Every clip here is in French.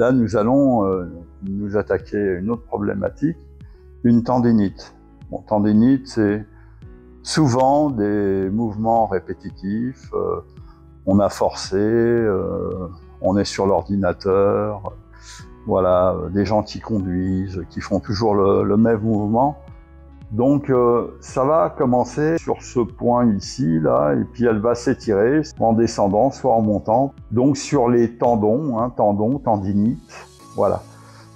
là, nous allons nous attaquer à une autre problématique, une tendinite. Bon, tendinite, c'est souvent des mouvements répétitifs, on a forcé, on est sur l'ordinateur, voilà, des gens qui conduisent, qui font toujours le même mouvement. Donc ça va commencer sur ce point ici, là, et puis elle va s'étirer en descendant, soit en montant. Donc sur les tendons, hein, tendinite, voilà.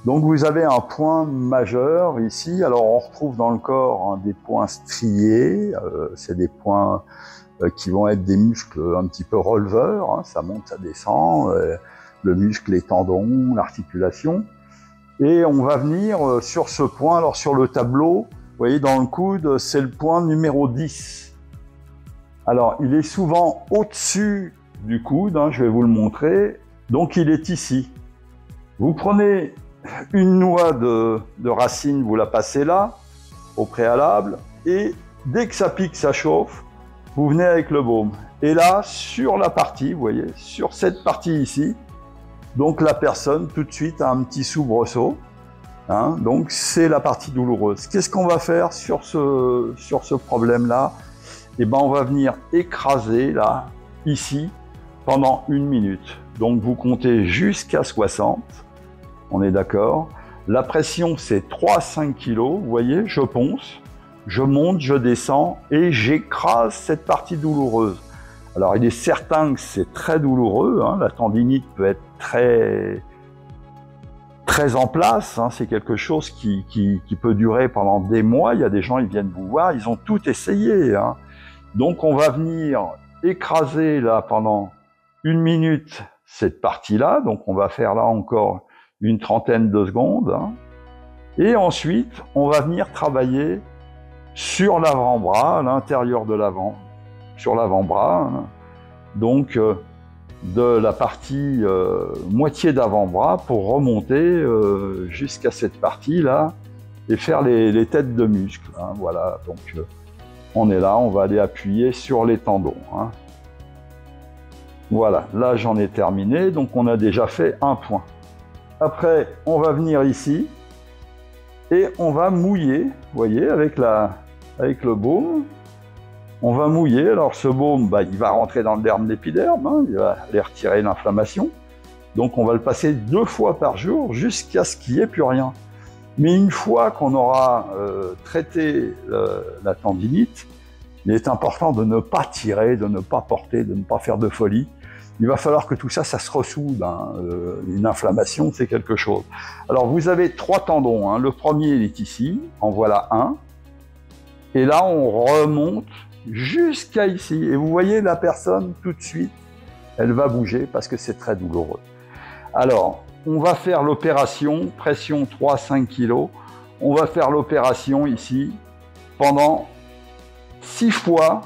Donc vous avez un point majeur ici. Alors on retrouve dans le corps hein, des points striés, c'est des points qui vont être des muscles un petit peu releveurs, hein, ça monte, ça descend, le muscle, les tendons, l'articulation. Et on va venir sur ce point, alors sur le tableau, vous voyez dans le coude, c'est le point numéro 10. Alors il est souvent au-dessus du coude, hein, je vais vous le montrer, donc il est ici. Vous prenez une noix de racine, vous la passez là, au préalable, et dès que ça pique, ça chauffe, vous venez avec le baume. Et là, sur la partie, vous voyez, sur cette partie ici, donc la personne, tout de suite, a un petit soubresaut. Hein, donc c'est la partie douloureuse. Qu'est-ce qu'on va faire sur ce problème-là? Eh ben, on va venir écraser, là, ici, pendant 1 minute. Donc vous comptez jusqu'à 60. On est d'accord. La pression, c'est 3-5 kg. Vous voyez, je ponce, je monte, je descends et j'écrase cette partie douloureuse. Alors, il est certain que c'est très douloureux. Hein, la tendinite peut être très en place. Hein, c'est quelque chose qui peut durer pendant des mois. Il y a des gens, ils viennent vous voir, ils ont tout essayé. Hein. Donc, on va venir écraser là pendant 1 minute cette partie-là. Donc, on va faire là encore une trentaine de secondes. Hein. Et ensuite, on va venir travailler sur l'avant-bras, à l'intérieur de l'avant, sur l'avant-bras. Hein. Donc, de la partie moitié d'avant-bras pour remonter jusqu'à cette partie-là et faire les têtes de muscles. Hein. Voilà, donc on est là, on va aller appuyer sur les tendons. Hein. Voilà, là j'en ai terminé, donc on a déjà fait un point. Après, on va venir ici et on va mouiller, vous voyez, avec le baume. On va mouiller, alors ce baume, bah, il va rentrer dans le derme d'épiderme, hein, il va aller retirer l'inflammation. Donc on va le passer 2 fois par jour jusqu'à ce qu'il n'y ait plus rien. Mais une fois qu'on aura traité la tendinite, il est important de ne pas tirer, de ne pas porter, de ne pas faire de folie. Il va falloir que tout ça, ça se ressoude. Hein. Une inflammation, c'est quelque chose. Alors vous avez 3 tendons. Hein. Le premier, il est ici, en voilà un. Et là, on remonte jusqu'à ici. Et vous voyez la personne, tout de suite, elle va bouger parce que c'est très douloureux. Alors, on va faire l'opération, pression 3-5 kg. On va faire l'opération ici pendant 6 fois.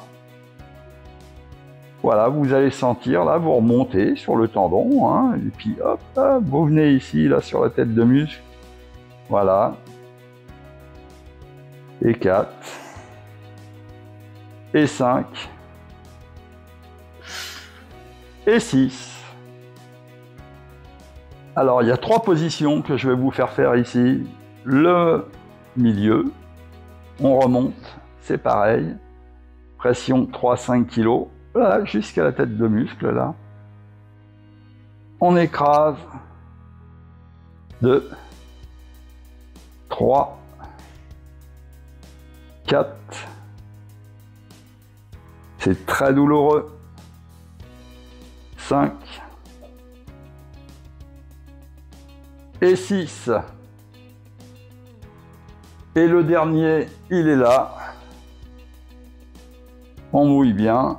Voilà, vous allez sentir, là, vous remontez sur le tendon, hein, et puis hop, hop, vous venez ici, là, sur la tête de muscle. Voilà. Et 4. Et 5, et 6. Alors, il y a 3 positions que je vais vous faire faire ici. Le milieu, on remonte, c'est pareil. Pression 3-5 kg, voilà, jusqu'à la tête de muscle, là. On écrase. 2, 3, 4. C'est très douloureux. 5. Et 6. Et le dernier, il est là. On mouille bien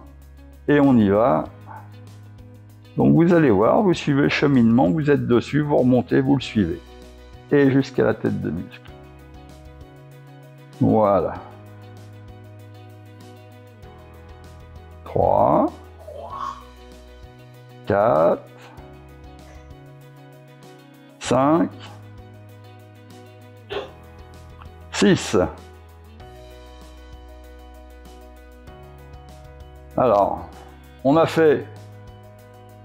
et on y va. Donc vous allez voir, vous suivez le cheminement, vous êtes dessus, vous remontez, vous le suivez. Et jusqu'à la tête de muscle. Voilà. 3, 4, 5, 6. Alors, on a fait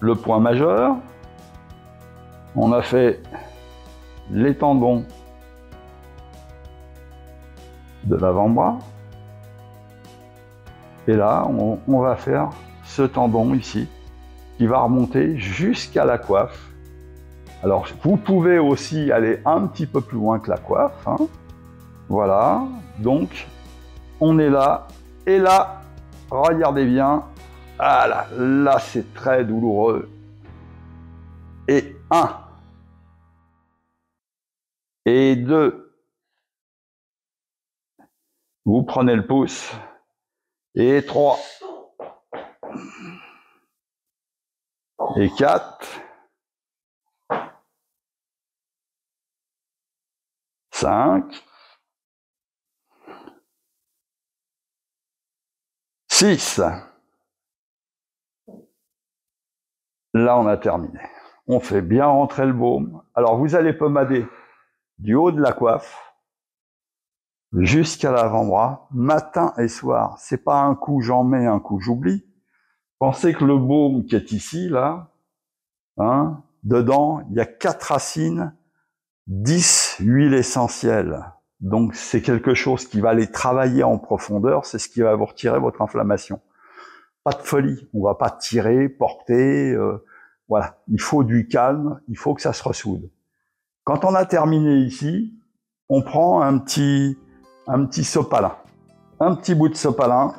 le point majeur, On a fait les tendons de l'avant-bras. Et là, on va faire ce tendon ici, qui va remonter jusqu'à la coiffe. Alors, vous pouvez aussi aller un petit peu plus loin que la coiffe. Hein. Voilà, donc, on est là. Et là, regardez bien. Ah là c'est très douloureux. Et 1. Et 2. Vous prenez le pouce. Et 3. Et 4. 5. 6. Là, on a terminé. On fait bien rentrer le baume. Alors, vous allez pommader du haut de la coiffe jusqu'à l'avant-bras, matin et soir. C'est pas un coup j'en mets, un coup j'oublie. Pensez que le baume qui est ici, là, hein, dedans, il y a 4 racines, 10 huiles essentielles. Donc, c'est quelque chose qui va aller travailler en profondeur, c'est ce qui va vous retirer votre inflammation. Pas de folie, on va pas tirer, porter, voilà. Il faut du calme, il faut que ça se ressoude. Quand on a terminé ici, on prend un petit sopalin, un petit bout de sopalin.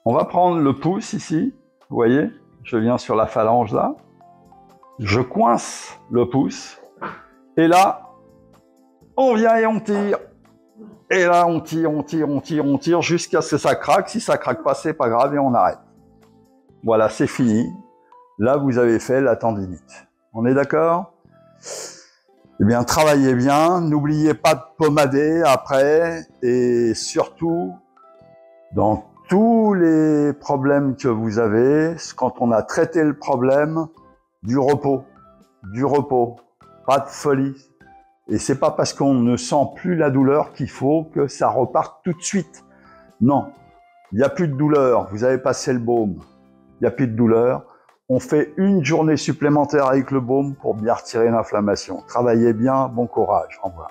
On va prendre le pouce ici, vous voyez, je viens sur la phalange là, je coince le pouce, et là, on vient et on tire. Et là, on tire, jusqu'à ce que ça craque. Si ça craque pas, c'est pas grave et on arrête. Voilà, c'est fini. Là, vous avez fait la tendinite. On est d'accord? Eh bien, travaillez bien. N'oubliez pas de pommader après. Et surtout, dans tous les problèmes que vous avez, quand on a traité le problème, du repos. Du repos. Pas de folie. Et c'est pas parce qu'on ne sent plus la douleur qu'il faut que ça reparte tout de suite. Non, il n'y a plus de douleur. Vous avez passé le baume. Il n'y a plus de douleur. On fait une journée supplémentaire avec le baume pour bien retirer l'inflammation. Travaillez bien, bon courage. Au revoir.